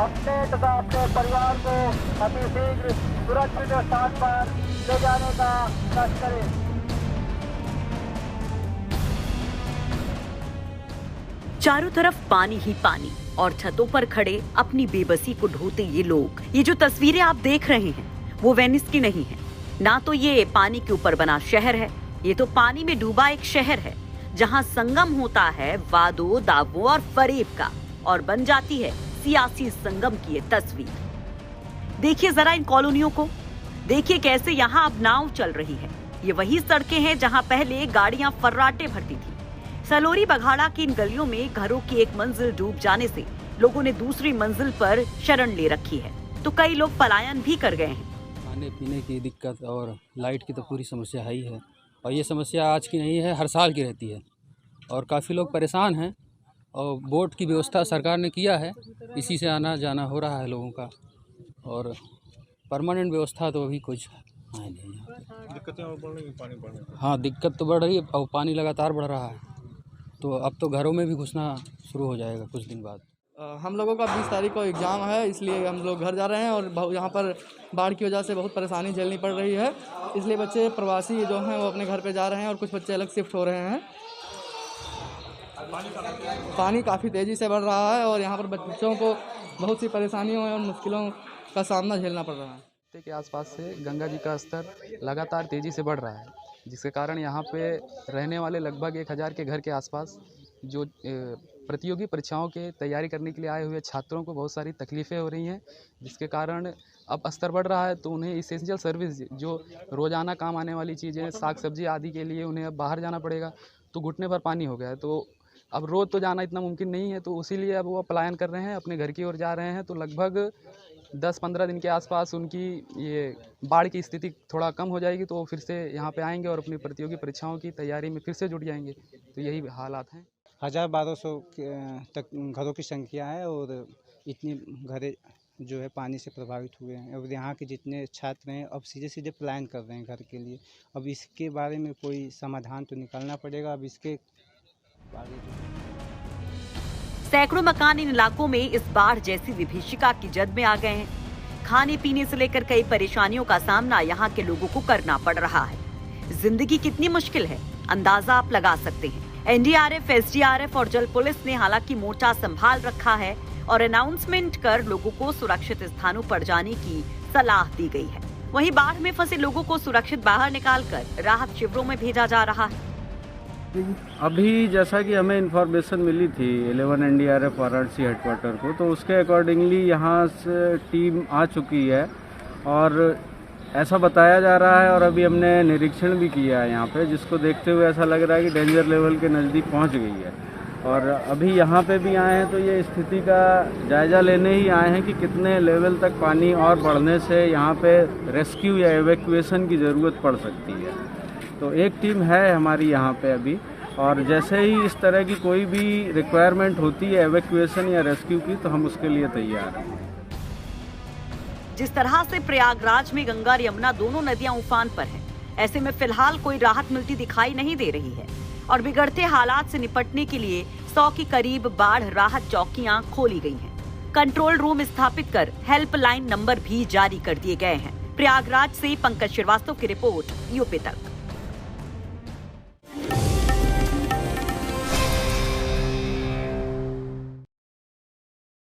अपने तथा अपने परिवार को अतिशीघ्र सुरक्षित स्थान पर ले जाने का कष्ट करें। चारों तरफ पानी ही पानी और छतों पर खड़े अपनी बेबसी को ढोते ये लोग। ये जो तस्वीरें आप देख रहे हैं वो वेनिस की नहीं है। ना तो ये पानी के ऊपर बना शहर है, ये तो पानी में डूबा एक शहर है जहां संगम होता है वादो, दावो और फरेब का और बन जाती है सियासी संगम की ये तस्वीर। देखिए जरा इन कॉलोनियों को, देखिए कैसे यहाँ अब नाव चल रही है। ये वही सड़कें हैं जहाँ पहले गाड़ियां फर्राटे भरती थी। सलोरी बघाड़ा की इन गलियों में घरों की एक मंजिल डूब जाने से लोगों ने दूसरी मंजिल पर शरण ले रखी है, तो कई लोग पलायन भी कर गए हैं। खाने पीने की दिक्कत और लाइट की तो पूरी समस्या है ही है, और ये समस्या आज की नहीं है, हर साल की रहती है और काफ़ी लोग परेशान हैं। और बोट की व्यवस्था सरकार ने किया है, इसी से आना जाना हो रहा है लोगों का, और परमानेंट व्यवस्था तो अभी कुछ है नहीं। दिक्कतें और बढ़ रही हैं पानी बढ़ने से। हाँ, दिक्कत तो बढ़ रही है और पानी लगातार बढ़ रहा है, तो अब तो घरों में भी घुसना शुरू हो जाएगा कुछ दिन बाद। हम लोगों का 20 तारीख को एग्ज़ाम है, इसलिए हम लोग घर जा रहे हैं और यहाँ पर बाढ़ की वजह से बहुत परेशानी झेलनी पड़ रही है, इसलिए बच्चे प्रवासी जो हैं वो अपने घर पे जा रहे हैं और कुछ बच्चे अलग शिफ्ट हो रहे हैं। पानी काफ़ी तेज़ी से बढ़ रहा है और यहाँ पर बच्चों को बहुत सी परेशानियों और मुश्किलों का सामना झेलना पड़ रहा है। के आसपास से गंगा जी का स्तर लगातार तेज़ी से बढ़ रहा है, जिसके कारण यहाँ पे रहने वाले लगभग 1000 के घर के आसपास जो प्रतियोगी परीक्षाओं के तैयारी करने के लिए आए हुए छात्रों को बहुत सारी तकलीफ़ें हो रही हैं, जिसके कारण अब स्तर बढ़ रहा है। तो उन्हें इसेंशियल सर्विस, जो रोज़ाना काम आने वाली चीज़ें, साग सब्जी आदि के लिए उन्हें अब बाहर जाना पड़ेगा, तो घुटने पर पानी हो गया है। तो अब रोज़ तो जाना इतना मुमकिन नहीं है, तो इसीलिए अब वो पलायन कर रहे हैं, अपने घर की ओर जा रहे हैं। तो लगभग 10-15 दिन के आसपास उनकी ये बाढ़ की स्थिति थोड़ा कम हो जाएगी, तो वो फिर से यहाँ पे आएंगे और अपनी प्रतियोगी परीक्षाओं की तैयारी में फिर से जुट जाएंगे। तो यही हालात हैं। 1200 तक घरों की संख्या है और इतनी घरें जो है पानी से प्रभावित हुए हैं। और यहाँ के जितने छात्र हैं अब सीधे प्लान कर रहे हैं घर के लिए। अब इसके बारे में कोई समाधान तो निकालना पड़ेगा। अब इसके बारे सैकड़ों मकान इन इलाकों में इस बाढ़ जैसी विभीषिका की जद में आ गए हैं। खाने पीने से लेकर कई परेशानियों का सामना यहाँ के लोगों को करना पड़ रहा है। जिंदगी कितनी मुश्किल है अंदाजा आप लगा सकते हैं। एनडीआरएफ, एसडीआरएफ और जल पुलिस ने हालांकि मोर्चा संभाल रखा है और अनाउंसमेंट कर लोगों को सुरक्षित स्थानों पर जाने की सलाह दी गई है। वहीं बाढ़ में फंसे लोगों को सुरक्षित बाहर निकालकर राहत शिविरों में भेजा जा रहा है। अभी जैसा कि हमें इन्फॉर्मेशन मिली थी 11 एनडीआरएफ वाराणसी हेडक्वार्टर को, तो उसके अकॉर्डिंगली यहाँ से टीम आ चुकी है और ऐसा बताया जा रहा है। और अभी हमने निरीक्षण भी किया है यहाँ पे, जिसको देखते हुए ऐसा लग रहा है कि डेंजर लेवल के नज़दीक पहुँच गई है। और अभी यहाँ पे भी आए हैं तो ये स्थिति का जायज़ा लेने ही आए हैं कि कितने लेवल तक पानी और बढ़ने से यहाँ पे रेस्क्यू या एवैक्यूएशन की ज़रूरत पड़ सकती है। तो एक टीम है हमारी यहाँ पे अभी, और जैसे ही इस तरह की कोई भी रिक्वायरमेंट होती है एवैक्यूएशन या रेस्क्यू की, तो हम उसके लिए तैयार हैं। जिस तरह से प्रयागराज में गंगा और यमुना दोनों नदियां उफान पर हैं, ऐसे में फिलहाल कोई राहत मिलती दिखाई नहीं दे रही है और बिगड़ते हालात से निपटने के लिए 100 के करीब बाढ़ राहत चौकियां खोली गई हैं। कंट्रोल रूम स्थापित कर हेल्पलाइन नंबर भी जारी कर दिए गए हैं। प्रयागराज से पंकज श्रीवास्तव की रिपोर्ट, यूपी तक।